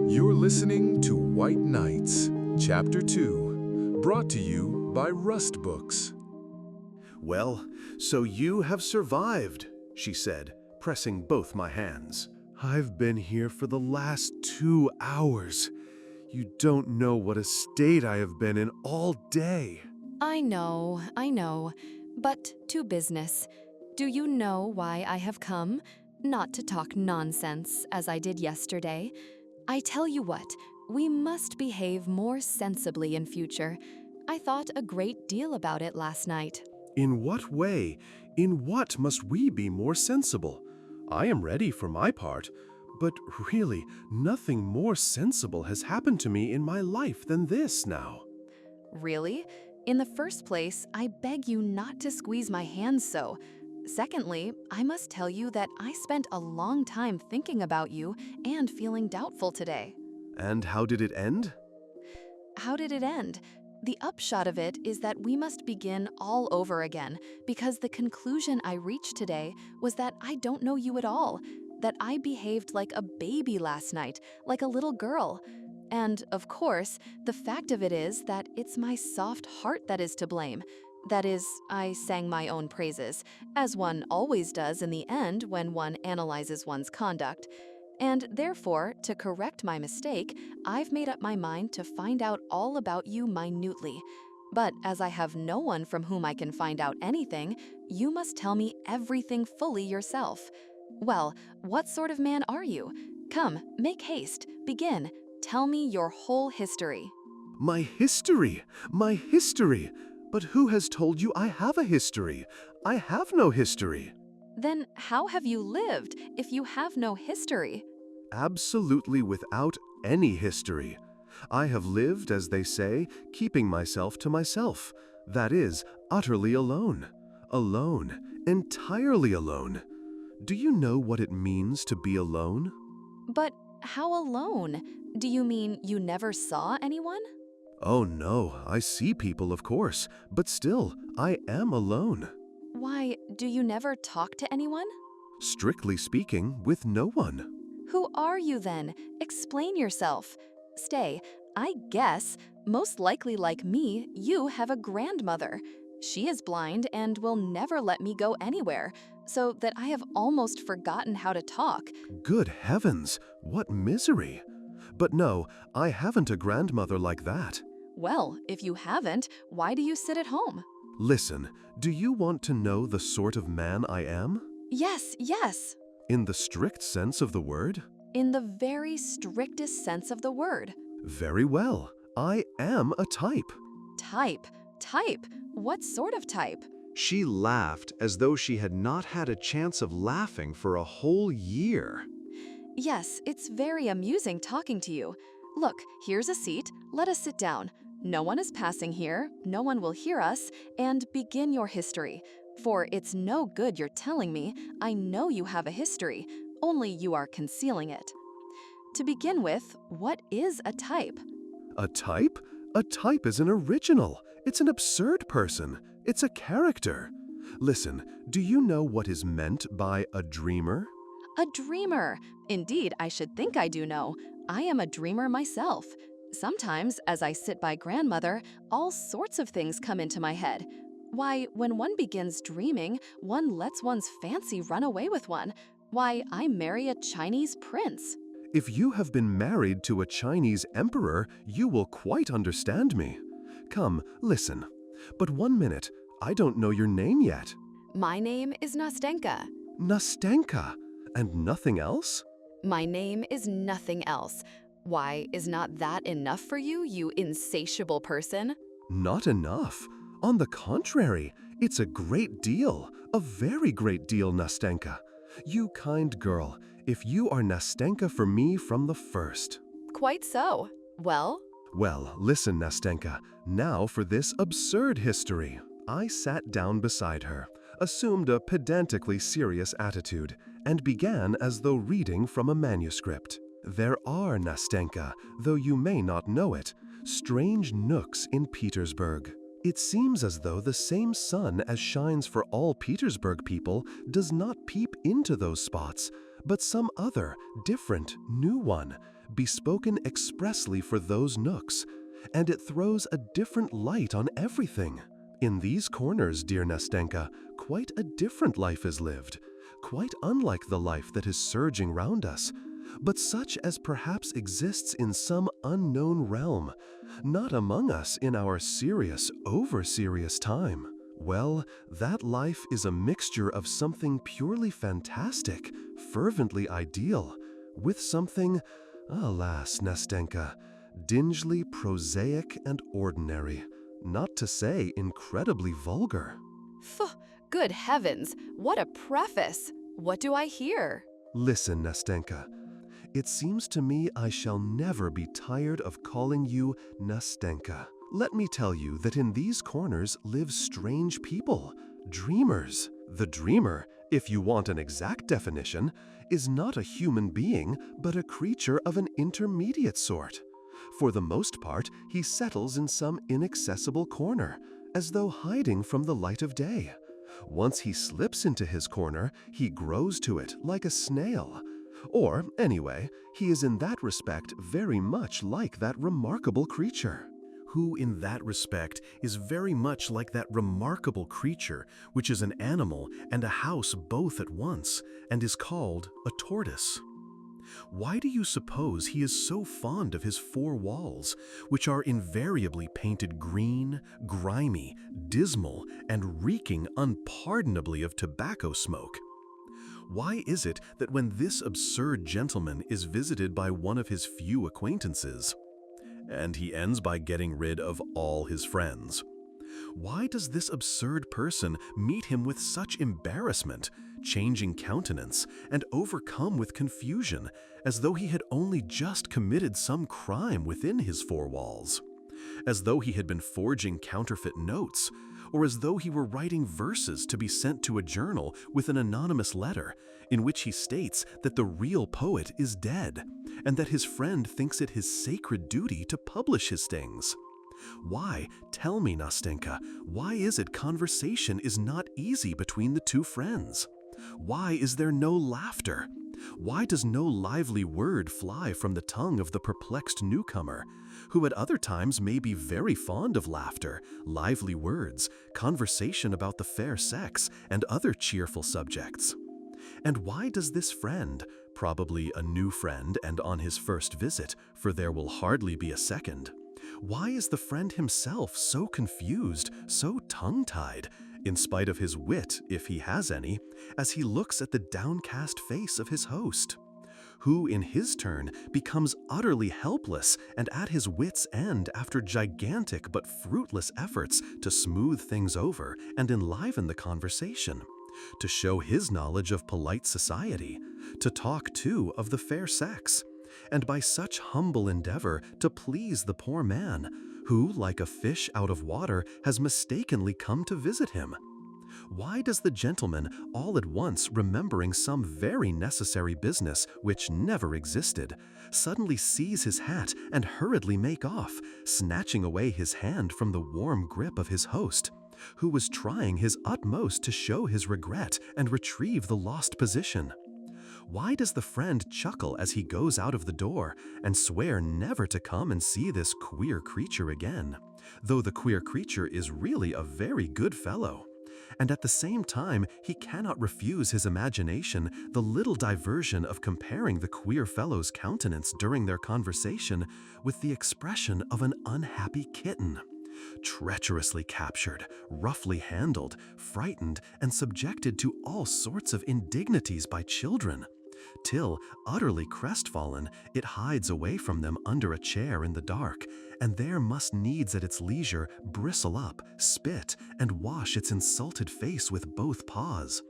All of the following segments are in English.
You're listening to White Nights, Chapter 2, brought to you by RustBooks. "Well, so you have survived," she said, pressing both my hands. "I've been here for the last 2 hours. You don't know what a state I have been in all day." I know. But to business. Do you know why I have come? Not to talk nonsense, as I did yesterday. I tell you what, we must behave more sensibly in future. I thought a great deal about it last night. "In what way? In what must we be more sensible? I am ready for my part, but really, nothing more sensible has happened to me in my life than this now." Really? In the first place, I beg you not to squeeze my hands so. Secondly, I must tell you that I spent a long time thinking about you and feeling doubtful today. "And how did it end?" How did it end? The upshot of it is that we must begin all over again, because the conclusion I reached today was that I don't know you at all, that I behaved like a baby last night, like a little girl. And, of course, the fact of it is that it's my soft heart that is to blame. That is, I sang my own praises, as one always does in the end when one analyzes one's conduct. And therefore, to correct my mistake, I've made up my mind to find out all about you minutely. But as I have no one from whom I can find out anything, you must tell me everything fully yourself. Well, what sort of man are you? Come, make haste, begin. Tell me your whole history." My history! My history! But who has told you I have a history? I have no history. Then how have you lived if you have no history? Absolutely without any history. I have lived, as they say, keeping myself to myself. That is, utterly alone. Alone. Entirely alone. Do you know what it means to be alone? But how alone? Do you mean you never saw anyone? Oh no, I see people, of course, but still, I am alone. Why, do you never talk to anyone? Strictly speaking, with no one. Who are you then? Explain yourself. Stay, I guess, most likely like me, you have a grandmother. She is blind and will never let me go anywhere, so that I have almost forgotten how to talk. Good heavens, what misery! But no, I haven't a grandmother like that. Well, if you haven't, why do you sit at home? Listen, do you want to know the sort of man I am? Yes. In the strict sense of the word? In the very strictest sense of the word. Very well, I am a type. Type? What sort of type? She laughed as though she had not had a chance of laughing for a whole year. Yes, it's very amusing talking to you. Look, here's a seat. Let us sit down. No one is passing here, no one will hear us, and begin your history. For it's no good you're telling me. I know you have a history, only you are concealing it. To begin with, what is a type? A type? A type is an original. It's an absurd person. It's a character. Listen, do you know what is meant by a dreamer? A dreamer! Indeed, I should think I do know. I am a dreamer myself. Sometimes, as I sit by grandmother, all sorts of things come into my head. Why, when one begins dreaming, one lets one's fancy run away with one. Why, I marry a Chinese prince. If you have been married to a Chinese emperor, you will quite understand me. Come, listen. But 1 minute, I don't know your name yet. My name is Nastenka. Nastenka. And nothing else? My name is nothing else. Why, is not that enough for you, you insatiable person? Not enough. On the contrary, it's a great deal, a very great deal, Nastenka. You kind girl, if you are Nastenka for me from the first. Quite so. Well? Well, listen, Nastenka, now for this absurd history. I sat down beside her, assumed a pedantically serious attitude, and began as though reading from a manuscript. There are, Nastenka, though you may not know it, strange nooks in Petersburg. It seems as though the same sun as shines for all Petersburg people does not peep into those spots, but some other, different, new one, bespoken expressly for those nooks, and it throws a different light on everything. In these corners, dear Nastenka, quite a different life is lived, quite unlike the life that is surging round us, but such as perhaps exists in some unknown realm, not among us in our serious, over-serious time. Well, that life is a mixture of something purely fantastic, fervently ideal, with something, alas, Nastenka, dingily prosaic and ordinary, not to say incredibly vulgar. Phew, good heavens, what a preface! What do I hear? Listen, Nastenka, it seems to me I shall never be tired of calling you Nastenka. Let me tell you that in these corners live strange people, dreamers. The dreamer, if you want an exact definition, is not a human being, but a creature of an intermediate sort. For the most part, he settles in some inaccessible corner, as though hiding from the light of day. Once he slips into his corner, he grows to it like a snail. Or, anyway, he is in that respect very much like that remarkable creature. Who in that respect is very much like that remarkable creature, which is an animal and a house both at once, and is called a tortoise. Why do you suppose he is so fond of his four walls, which are invariably painted green, grimy, dismal, and reeking unpardonably of tobacco smoke? Why is it that when this absurd gentleman is visited by one of his few acquaintances, and he ends by getting rid of all his friends, why does this absurd person meet him with such embarrassment, changing countenance, and overcome with confusion, as though he had only just committed some crime within his four walls, as though he had been forging counterfeit notes, or as though he were writing verses to be sent to a journal with an anonymous letter in which he states that the real poet is dead, and that his friend thinks it his sacred duty to publish his things? Why, tell me, Nastenka, why is it conversation is not easy between the two friends? Why is there no laughter? Why does no lively word fly from the tongue of the perplexed newcomer, who at other times may be very fond of laughter, lively words, conversation about the fair sex, and other cheerful subjects? And why does this friend, probably a new friend and on his first visit, for there will hardly be a second, why is the friend himself so confused, so tongue-tied, in spite of his wit, if he has any, as he looks at the downcast face of his host, who in his turn becomes utterly helpless and at his wit's end after gigantic but fruitless efforts to smooth things over and enliven the conversation, to show his knowledge of polite society, to talk too of the fair sex, and by such humble endeavor to please the poor man, who, like a fish out of water, has mistakenly come to visit him? Why does the gentleman, all at once remembering some very necessary business which never existed, suddenly seize his hat and hurriedly make off, snatching away his hand from the warm grip of his host, who was trying his utmost to show his regret and retrieve the lost position? Why does the friend chuckle as he goes out of the door and swear never to come and see this queer creature again, though the queer creature is really a very good fellow? And at the same time, he cannot refuse his imagination the little diversion of comparing the queer fellow's countenance during their conversation with the expression of an unhappy kitten, treacherously captured, roughly handled, frightened, and subjected to all sorts of indignities by children, till, utterly crestfallen, it hides away from them under a chair in the dark, and there must needs at its leisure bristle up, spit, and wash its insulted face with both paws,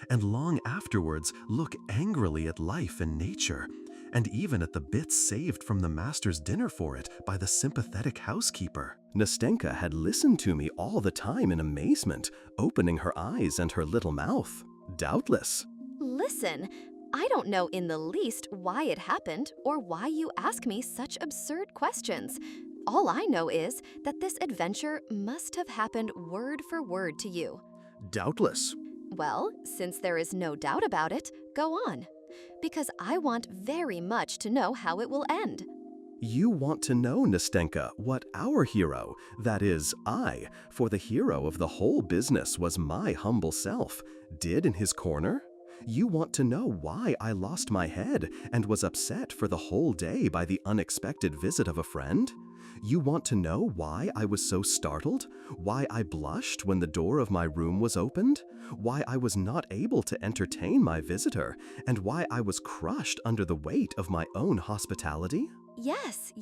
and long afterwards look angrily at life and nature, and even at the bits saved from the master's dinner for it by the sympathetic housekeeper. Nastenka had listened to me all the time in amazement, opening her eyes and her little mouth. Doubtless. Listen, I don't know in the least why it happened or why you ask me such absurd questions. All I know is that this adventure must have happened word for word to you. Doubtless. Well, since there is no doubt about it, go on. Because I want very much to know how it will end. You want to know, Nastenka, what our hero, that is, I, for the hero of the whole business was my humble self, did in his corner? You want to know why I lost my head and was upset for the whole day by the unexpected visit of a friend? You want to know why I was so startled? Why I blushed when the door of my room was opened? Why I was not able to entertain my visitor? And why I was crushed under the weight of my own hospitality? Yes,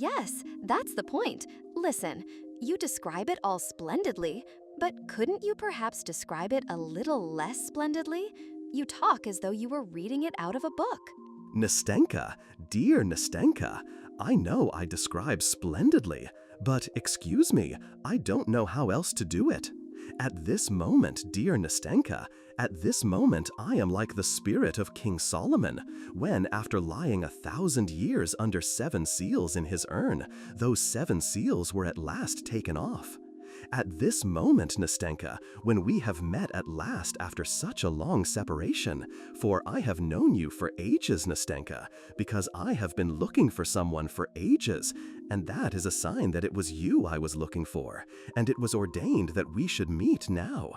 that's the point. Listen, you describe it all splendidly, but couldn't you perhaps describe it a little less splendidly? You talk as though you were reading it out of a book. Nastenka, dear Nastenka, I know I describe splendidly, but excuse me, I don't know how else to do it. At this moment, dear Nastenka, at this moment I am like the spirit of King Solomon, when, after lying 1,000 years under 7 seals in his urn, those 7 seals were at last taken off. At this moment, Nastenka, when we have met at last after such a long separation, for I have known you for ages, Nastenka, because I have been looking for someone for ages, and that is a sign that it was you I was looking for, and it was ordained that we should meet now.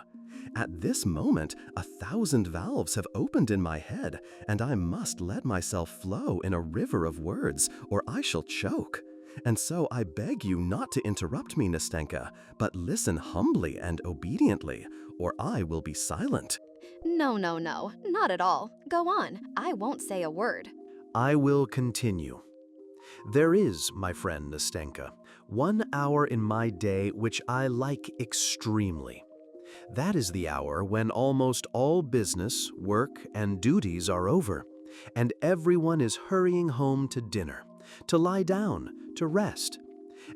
At this moment, 1,000 valves have opened in my head, and I must let myself flow in a river of words, or I shall choke. And so I beg you not to interrupt me, Nastenka, but listen humbly and obediently, or I will be silent. No, not at all. Go on, I won't say a word. I will continue. There is, my friend Nastenka, 1 hour in my day which I like extremely. That is the hour when almost all business, work, and duties are over, and everyone is hurrying home to dinner, to lie down, to rest.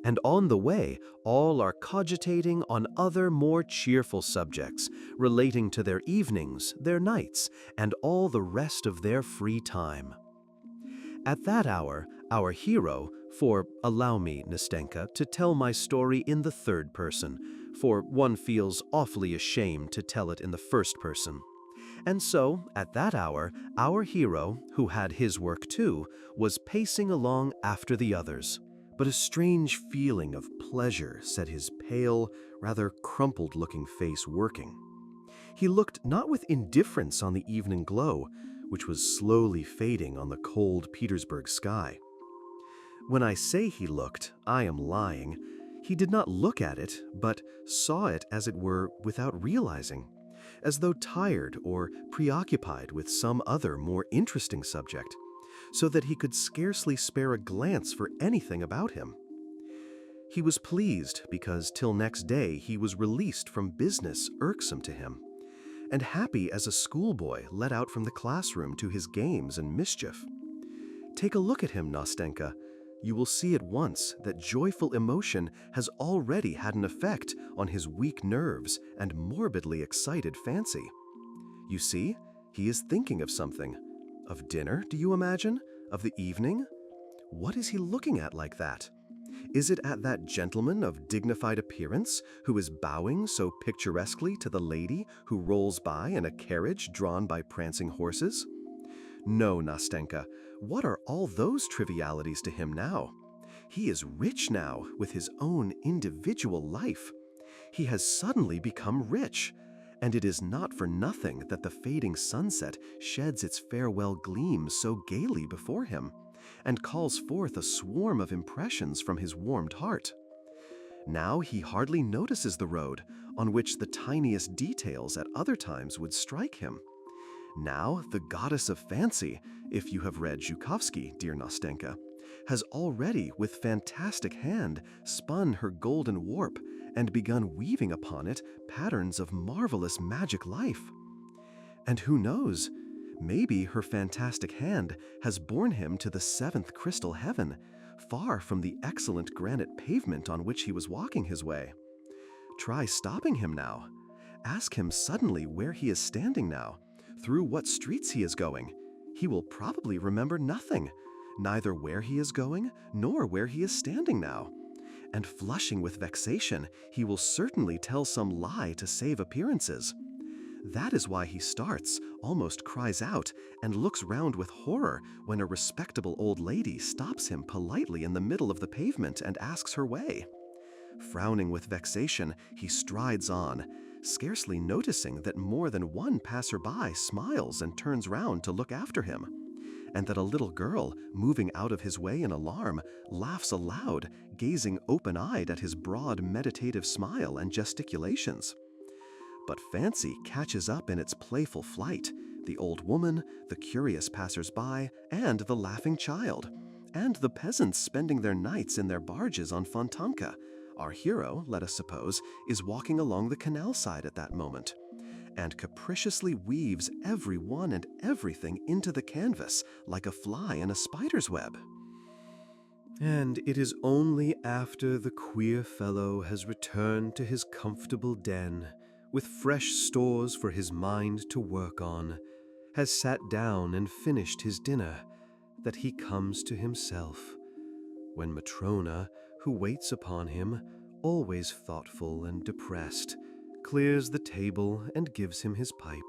And on the way, all are cogitating on other more cheerful subjects relating to their evenings, their nights, and all the rest of their free time. At that hour, our hero, for allow me, Nastenka, to tell my story in the 3rd person, for one feels awfully ashamed to tell it in the 1st person. And so, at that hour, our hero, who had his work too, was pacing along after the others. But a strange feeling of pleasure set his pale, rather crumpled-looking face working. He looked not with indifference on the evening glow, which was slowly fading on the cold Petersburg sky. When I say he looked, I am lying. He did not look at it, but saw it as it were without realizing, as though tired or preoccupied with some other more interesting subject, so that he could scarcely spare a glance for anything about him. He was pleased because till next day he was released from business irksome to him, and happy as a schoolboy let out from the classroom to his games and mischief. Take a look at him, Nastenka. You will see at once that joyful emotion has already had an effect on his weak nerves and morbidly excited fancy. You see, he is thinking of something. Of dinner, do you imagine? Of the evening? What is he looking at like that? Is it at that gentleman of dignified appearance who is bowing so picturesquely to the lady who rolls by in a carriage drawn by prancing horses? No, Nastenka, what are all those trivialities to him now? He is rich now with his own individual life. He has suddenly become rich, and it is not for nothing that the fading sunset sheds its farewell gleam so gaily before him, and calls forth a swarm of impressions from his warmed heart. Now he hardly notices the road, on which the tiniest details at other times would strike him. Now the goddess of fancy, if you have read Zhukovsky, dear Nastenka, has already with fantastic hand spun her golden warp and begun weaving upon it patterns of marvelous magic life. And who knows, maybe her fantastic hand has borne him to the 7th crystal heaven, far from the excellent granite pavement on which he was walking his way. Try stopping him now. Ask him suddenly where he is standing now, through what streets he is going. He will probably remember nothing, neither where he is going nor where he is standing now. And flushing with vexation, he will certainly tell some lie to save appearances. That is why he starts, almost cries out, and looks round with horror when a respectable old lady stops him politely in the middle of the pavement and asks her way. Frowning with vexation, he strides on, scarcely noticing that more than one passerby smiles and turns round to look after him, and that a little girl, moving out of his way in alarm, laughs aloud, gazing open-eyed at his broad meditative smile and gesticulations. But fancy catches up in its playful flight the old woman, the curious passers-by, and the laughing child, and the peasants spending their nights in their barges on Fontanka. Our hero, let us suppose, is walking along the canal side at that moment, and capriciously weaves everyone and everything into the canvas like a fly in a spider's web. And it is only after the queer fellow has returned to his comfortable den, with fresh stores for his mind to work on, has sat down and finished his dinner, that he comes to himself, when Matrona, who waits upon him, always thoughtful and depressed, clears the table and gives him his pipe.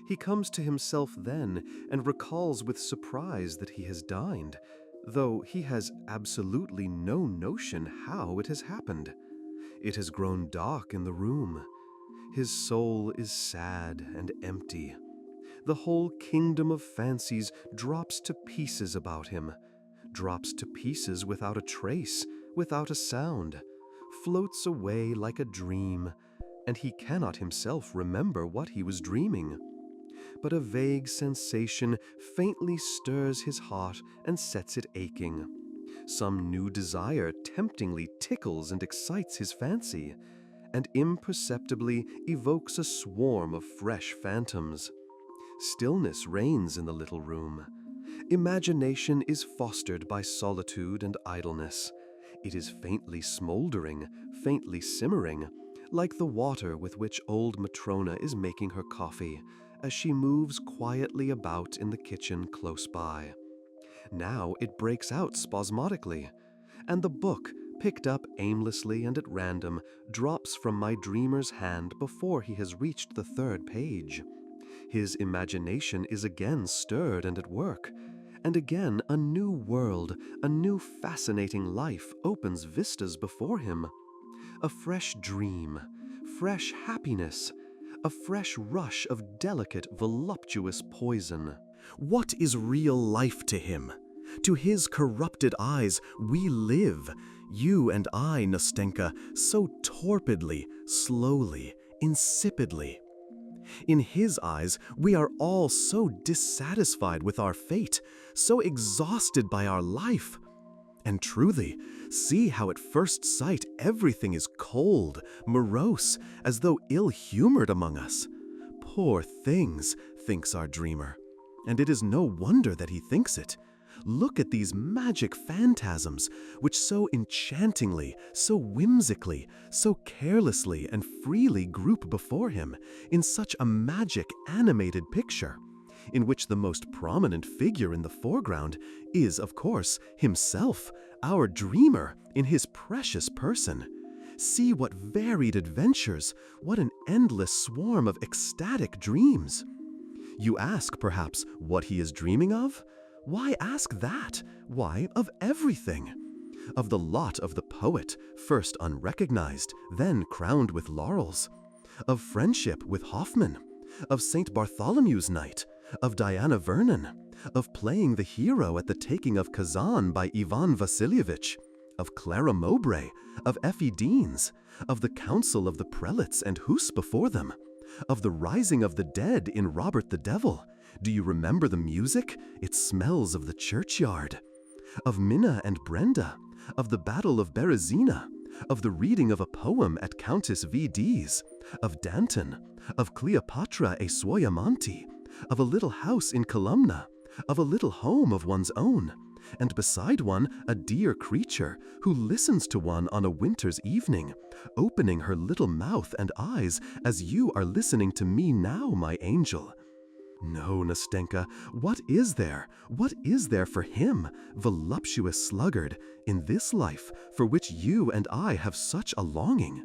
He comes to himself then and recalls with surprise that he has dined, though he has absolutely no notion how it has happened. It has grown dark in the room. His soul is sad and empty. The whole kingdom of fancies drops to pieces about him, drops to pieces without a trace, without a sound, floats away like a dream, and he cannot himself remember what he was dreaming. But a vague sensation faintly stirs his heart and sets it aching. Some new desire temptingly tickles and excites his fancy, and imperceptibly evokes a swarm of fresh phantoms. Stillness reigns in the little room. Imagination is fostered by solitude and idleness. It is faintly smoldering, faintly simmering, like the water with which old Matrona is making her coffee, as she moves quietly about in the kitchen close by. Now it breaks out spasmodically, and the book, picked up aimlessly and at random, drops from my dreamer's hand before he has reached the 3rd page. His imagination is again stirred and at work, and again a new world, a new fascinating life opens vistas before him. A fresh dream, fresh happiness, a fresh rush of delicate, voluptuous poison. What is real life to him? To his corrupted eyes, we live, you and I, Nastenka, so torpidly, slowly, insipidly. In his eyes, we are all so dissatisfied with our fate, so exhausted by our life. And truly, see how at first sight everything is cold, morose, as though ill-humored among us. Poor things, thinks our dreamer, and it is no wonder that he thinks it. Look at these magic phantasms, which so enchantingly, so whimsically, so carelessly and freely group before him in such a magic animated picture, in which the most prominent figure in the foreground is, of course, himself, our dreamer, in his precious person. See what varied adventures, what an endless swarm of ecstatic dreams. You ask, perhaps, what he is dreaming of? Why ask that? Why, of everything. Of the lot of the poet, first unrecognized, then crowned with laurels. Of friendship with Hoffmann. Of St. Bartholomew's Night. Of Diana Vernon. Of playing the hero at the taking of Kazan by Ivan Vasilievich. Of Clara Mowbray. Of Effie Deans. Of the council of the prelates and Huss before them. Of the rising of the dead in Robert the Devil. Do you remember the music? It smells of the churchyard. Of Minna and Brenda. Of the Battle of Berezina. Of the reading of a poem at Countess V. D's. Of Danton. Of Cleopatra e suoi amanti. Of a little house in Columna. Of a little home of one's own. And beside one, a dear creature who listens to one on a winter's evening, opening her little mouth and eyes as you are listening to me now, my angel. No, Nastenka, what is there for him, voluptuous sluggard, in this life for which you and I have such a longing?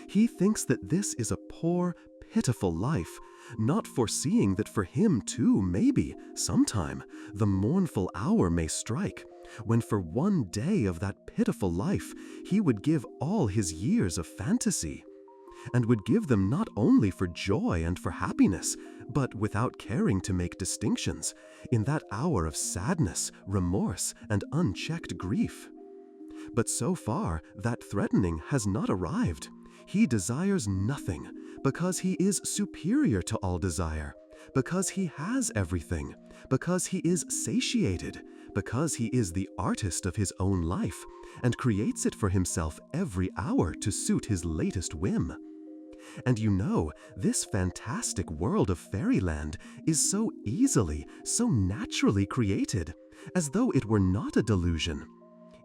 He thinks that this is a poor, pitiful life, not foreseeing that for him too, maybe, sometime, the mournful hour may strike, when for one day of that pitiful life he would give all his years of fantasy, and would give them not only for joy and for happiness, but without caring to make distinctions, in that hour of sadness, remorse, and unchecked grief. But so far, that threatening has not arrived. He desires nothing, because he is superior to all desire, because he has everything, because he is satiated, because he is the artist of his own life, and creates it for himself every hour to suit his latest whim. And you know, this fantastic world of fairyland is so easily, so naturally created, as though it were not a delusion.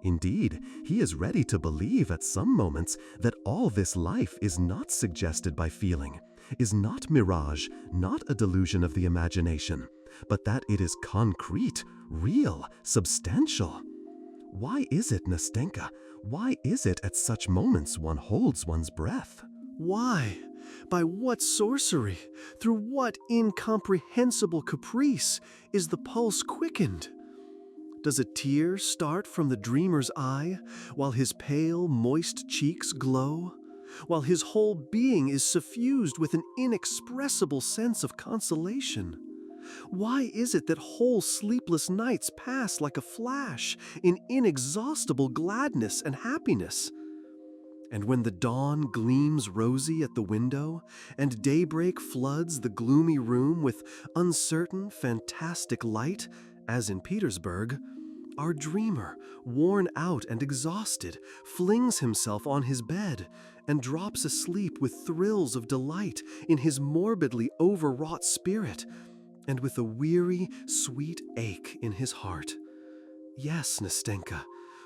Indeed, he is ready to believe at some moments that all this life is not suggested by feeling, is not mirage, not a delusion of the imagination, but that it is concrete, real, substantial. Why is it, Nastenka? Why is it at such moments one holds one's breath? Why? By what sorcery, through what incomprehensible caprice is the pulse quickened? Does a tear start from the dreamer's eye, while his pale, moist cheeks glow, while his whole being is suffused with an inexpressible sense of consolation? Why is it that whole sleepless nights pass like a flash in inexhaustible gladness and happiness? And when the dawn gleams rosy at the window, and daybreak floods the gloomy room with uncertain, fantastic light, as in Petersburg, our dreamer, worn out and exhausted, flings himself on his bed and drops asleep with thrills of delight in his morbidly overwrought spirit, and with a weary, sweet ache in his heart. Yes, Nastenka,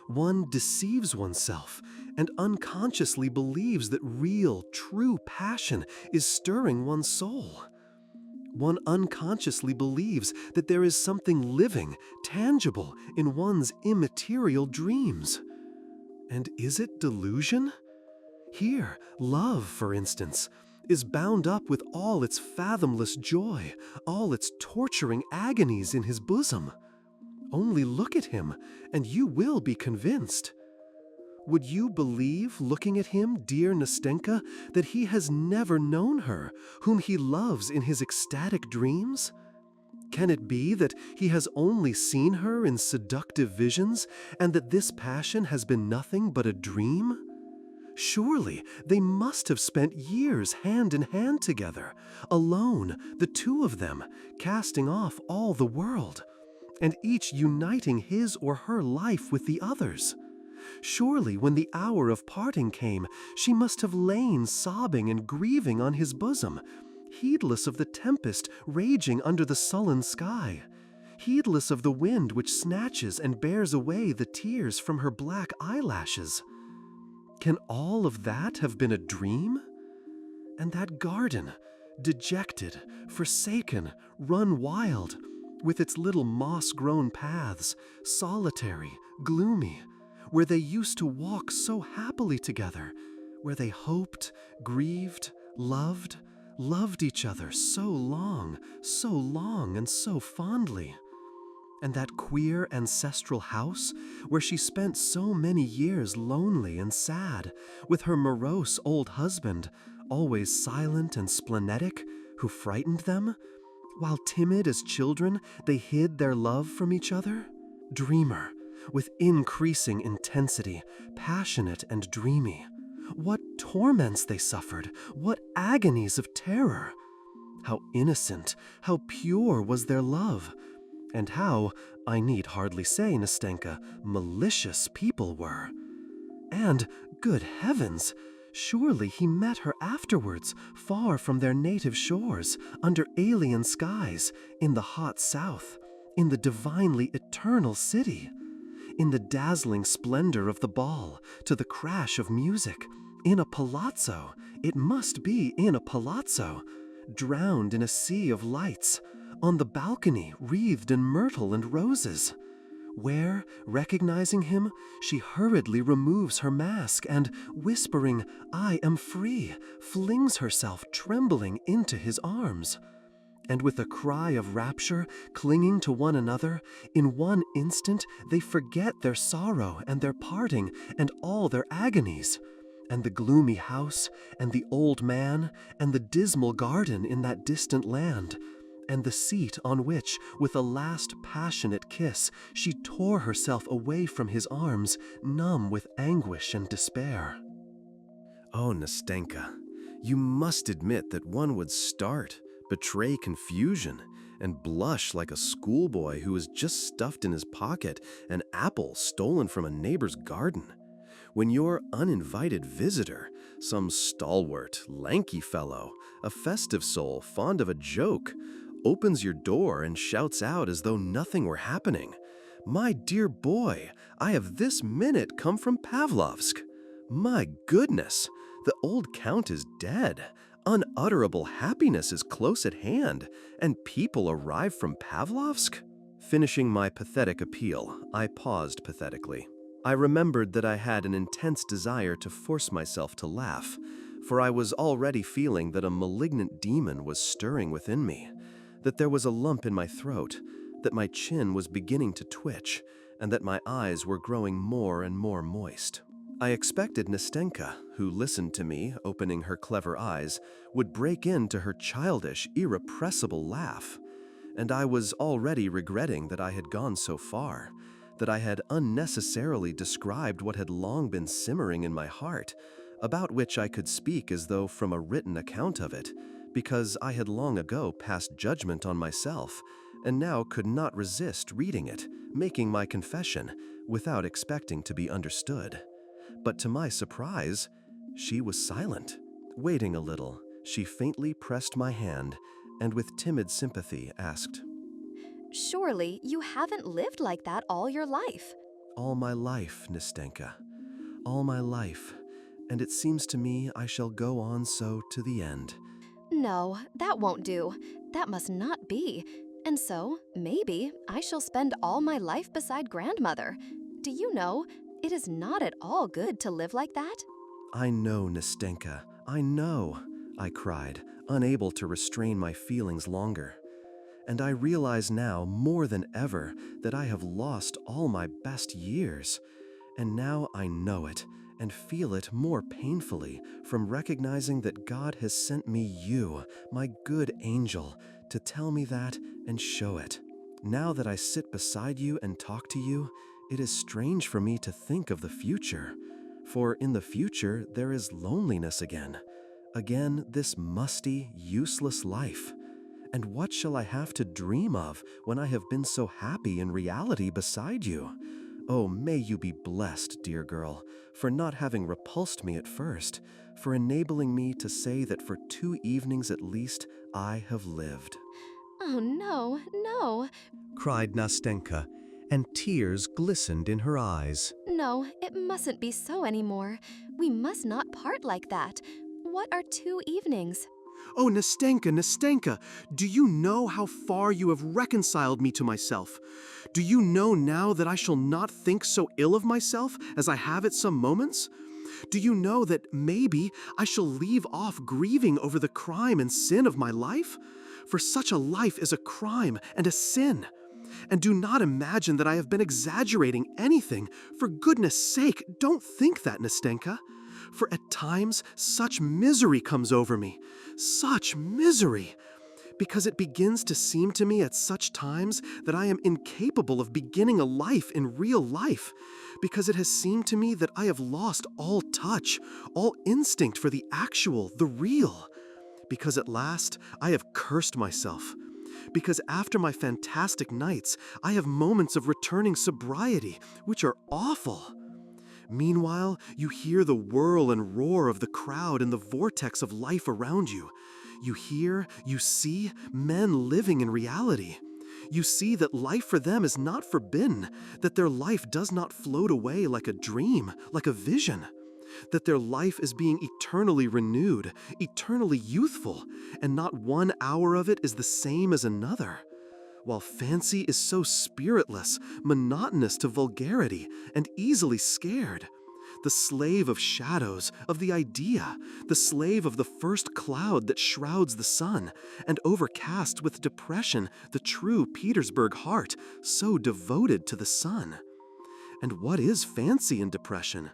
one deceives oneself and unconsciously believes that real, true passion is stirring one's soul. One unconsciously believes that there is something living, tangible in one's immaterial dreams. And is it delusion? Here, love, for instance, is bound up with all its fathomless joy, all its torturing agonies in his bosom. Only look at him, and you will be convinced. Would you believe, looking at him, dear Nastenka, that he has never known her, whom he loves in his ecstatic dreams? Can it be that he has only seen her in seductive visions, and that this passion has been nothing but a dream? Surely they must have spent years hand in hand together, alone, the two of them, casting off all the world, and each uniting his or her life with the other's. Surely when the hour of parting came, she must have lain sobbing and grieving on his bosom, heedless of the tempest raging under the sullen sky, heedless of the wind which snatches and bears away the tears from her black eyelashes. Can all of that have been a dream? And that garden, dejected, forsaken, run wild, with its little moss-grown paths, solitary, gloomy, where they used to walk so happily together, where they hoped, grieved, loved each other so long, and so fondly. And that queer ancestral house, where she spent so many years lonely and sad, with her morose old husband, always silent and splenetic, who frightened them, while timid as children they hid their love from each other? Dreamer, with increasing intensity, passionate and dreamy. What torments they suffered, what agonies of terror! How innocent, how pure was their love, and how, I need hardly say, Nastenka, malicious people were. And, good heavens, surely he met her afterwards, far from their native shores, under alien skies, in the hot south, in the divinely eternal city, in the dazzling splendor of the ball, to the crash of music, in a palazzo, it must be in a palazzo, drowned in a sea of lights, on the balcony wreathed in myrtle and roses, where, recognizing him, she hurriedly removes her mask and, whispering, "I am free," flings herself trembling into his arms. And with a cry of rapture, clinging to one another, in one instant they forget their sorrow and their parting and all their agonies. And the gloomy house, and the old man, and the dismal garden in that distant land, and the seat on which, with a last passionate kiss, she tore herself away from his arms, numb with anguish and despair. Oh, Nastenka, you must admit that one would start, betray confusion, and blush like a schoolboy who has just stuffed in his pocket an apple stolen from a neighbor's garden. When your uninvited visitor, some stalwart, lanky fellow, a festive soul fond of a joke, opens your door and shouts out as though nothing were happening, "My dear boy, I have this minute come from Pavlovsk. My goodness, the old count is dead. Unutterable happiness is close at hand, and people arrive from Pavlovsk?" Finishing my pathetic appeal, I paused pathetically. I remembered that I had an intense desire to force myself to laugh, for I was already feeling that a malignant demon was stirring within me, that there was a lump in my throat, that my chin was beginning to twitch, and that my eyes were growing more and more moist. I expected Nastenka, who listened to me, opening her clever eyes, would break into her childish, irrepressible laugh, and I was already regretting that I had gone so far, that I had unnecessarily described what had long been simmering in my heart, about which I could speak as though from a written account of it, because I had long ago passed judgment on myself, and now could not resist reading it, making my confession, without expecting to be understood. But to my surprise, she was silent. Waiting a little, she faintly pressed my hand, and with timid sympathy asked, Surely you haven't lived like that all your life. "All my life, Nastenka, all my life, and it seems to me I shall go on so to the end." No, that won't do. That must not be. And so, maybe, I shall spend all my life beside grandmother. Do you know, it is not at all good to live like that? "I know, Nastenka, I know," I cried, unable to restrain my feelings longer. "And I realize now more than ever that I have lost all my best years. And now I know it, and feel it more painfully from recognizing that God has sent me you, my good angel, to tell me that and show it. Now that I sit beside you and talk to you, it is strange for me to think of the future. For in the future there is loneliness again. Again this musty, useless life. And what shall I have to dream of when I have been so happy in reality beside you? Oh, may you be blessed, dear girl, for not having repulsed me at first, for enabling me to say that for 2 evenings at least I have lived." Oh no, no. cried Nastenka, and tears glistened in her eyes. No, it mustn't be so anymore. We must not part like that. What are 2 evenings? "Oh, Nastenka, Nastenka, do you know how far you have reconciled me to myself? Do you know now that I shall not think so ill of myself as I have at some moments? Do you know that maybe I shall leave off grieving over the crime and sin of my life? For such a life is a crime and a sin. And do not imagine that I have been exaggerating anything. For goodness sake, don't think that, Nastenka. For at times, such misery comes over me. Such misery! Because it begins to seem to me at such times that I am incapable of beginning a life in real life. Because it has seemed to me that I have lost all touch, all instinct for the actual, the real. Because at last, I have cursed myself. Because after my fantastic nights, I have moments of returning sobriety, which are awful. Meanwhile, you hear the whirl and roar of the crowd and the vortex of life around you. You hear, you see men living in reality. You see that life for them is not forbidden, that their life does not float away like a dream, like a vision, that their life is being eternally renewed, eternally youthful, and not one hour of it is the same as another. while fancy is so spiritless, monotonous to vulgarity, and easily scared. The slave of shadows, of the idea, the slave of the first cloud that shrouds the sun, and overcast with depression the true Petersburg heart, so devoted to the sun. And what is fancy in depression?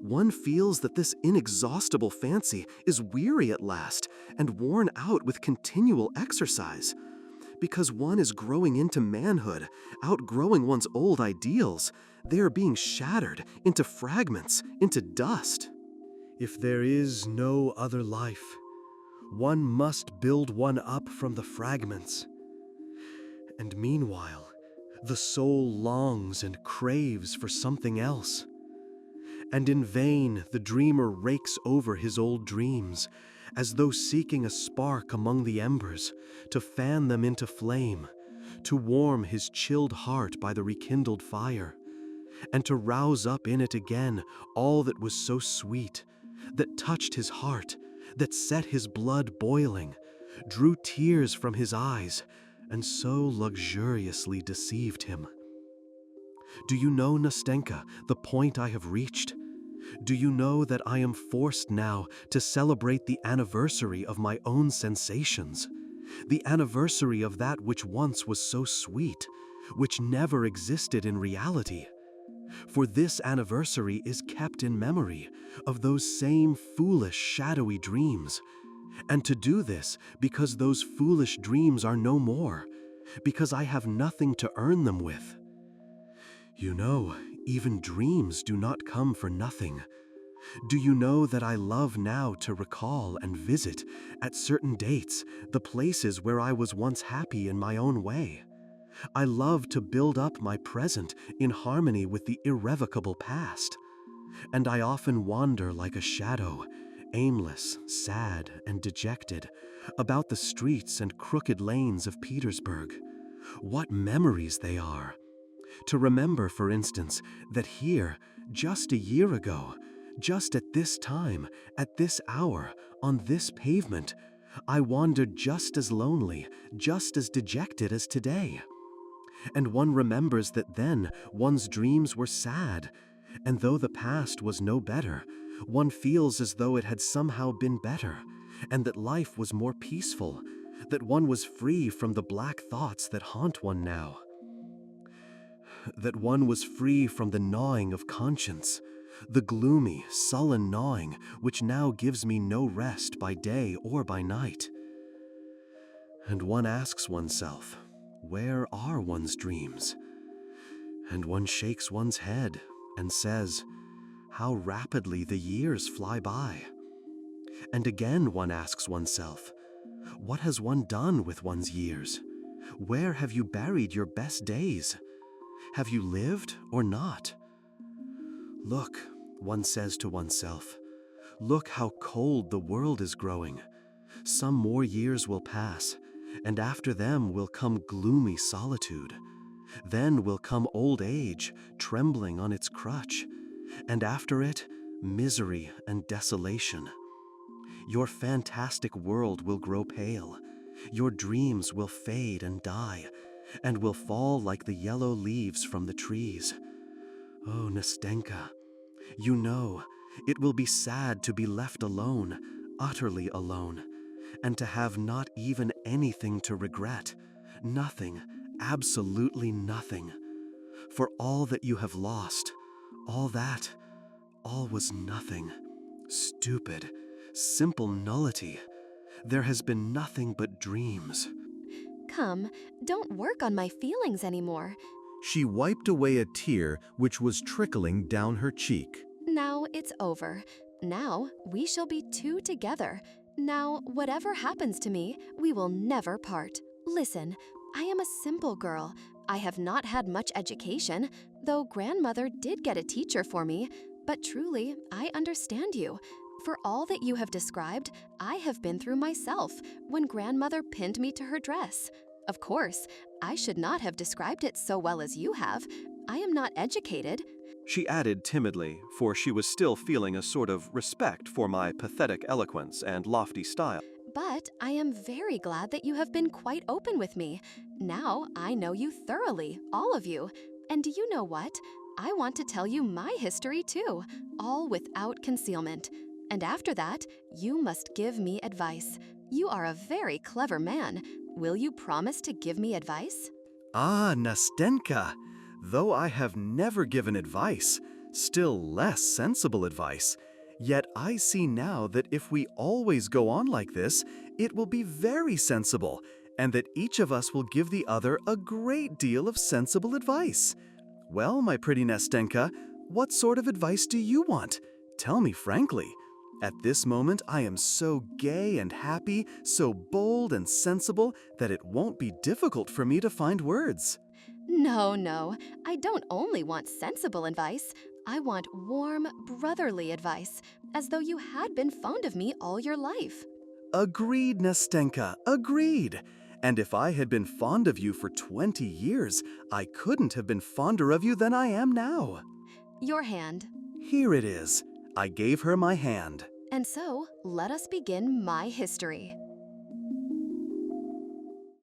One feels that this inexhaustible fancy is weary at last and worn out with continual exercise. Because one is growing into manhood, outgrowing one's old ideals, they are being shattered into fragments, into dust. If there is no other life, one must build one up from the fragments. And meanwhile, the soul longs and craves for something else. And in vain the dreamer rakes over his old dreams, as though seeking a spark among the embers, to fan them into flame, to warm his chilled heart by the rekindled fire, and to rouse up in it again all that was so sweet, that touched his heart, that set his blood boiling, drew tears from his eyes, and so luxuriously deceived him. Do you know, Nastenka, the point I have reached? Do you know that I am forced now to celebrate the anniversary of my own sensations? The anniversary of that which once was so sweet, which never existed in reality. For this anniversary is kept in memory of those same foolish, shadowy dreams. And to do this because those foolish dreams are no more, because I have nothing to earn them with. You know, even dreams do not come for nothing. Do you know that I love now to recall and visit, at certain dates, the places where I was once happy in my own way? I love to build up my present in harmony with the irrevocable past. And I often wander like a shadow, aimless, sad, and dejected, about the streets and crooked lanes of Petersburg. What memories they are! To remember, for instance, that here, just a year ago, just at this time, at this hour, on this pavement, I wandered just as lonely, just as dejected as today. And one remembers that then one's dreams were sad, and though the past was no better, one feels as though it had somehow been better, and that life was more peaceful, that one was free from the black thoughts that haunt one now. That one was free from the gnawing of conscience, the gloomy, sullen gnawing which now gives me no rest by day or by night. And one asks oneself, where are one's dreams? And one shakes one's head and says, how rapidly the years fly by. And again one asks oneself, what has one done with one's years? Where have you buried your best days? Have you lived or not? Look, one says to oneself, look how cold the world is growing. Some more years will pass, and after them will come gloomy solitude. Then will come old age, trembling on its crutch, and after it, misery and desolation. Your fantastic world will grow pale, your dreams will fade and die, and will fall like the yellow leaves from the trees. Oh, Nastenka, you know, it will be sad to be left alone, utterly alone, and to have not even anything to regret, nothing, absolutely nothing. For all that you have lost, all that, all was nothing. Stupid, simple nullity. There has been nothing but dreams. Come, don't work on my feelings anymore. She wiped away a tear which was trickling down her cheek. Now it's over. Now we shall be two together. Now, whatever happens to me, we will never part. Listen, I am a simple girl. I have not had much education, though grandmother did get a teacher for me. But truly, I understand you. For all that you have described, I have been through myself when grandmother pinned me to her dress. Of course, I should not have described it so well as you have. I am not educated. She added timidly, for she was still feeling a sort of respect for my pathetic eloquence and lofty style. But I am very glad that you have been quite open with me. Now I know you thoroughly, all of you. And do you know what? I want to tell you my history too, all without concealment. And after that, you must give me advice. You are a very clever man. Will you promise to give me advice? Ah, Nastenka! Though I have never given advice, still less sensible advice, yet I see now that if we always go on like this, it will be very sensible, and that each of us will give the other a great deal of sensible advice. Well, my pretty Nastenka, what sort of advice do you want? Tell me frankly. At this moment, I am so gay and happy, so bold and sensible, that it won't be difficult for me to find words. No, I don't only want sensible advice. I want warm, brotherly advice, as though you had been fond of me all your life. Agreed, Nastenka, agreed. And if I had been fond of you for 20 years, I couldn't have been fonder of you than I am now. Your hand. Here it is. I gave her my hand. And so, let us begin my history.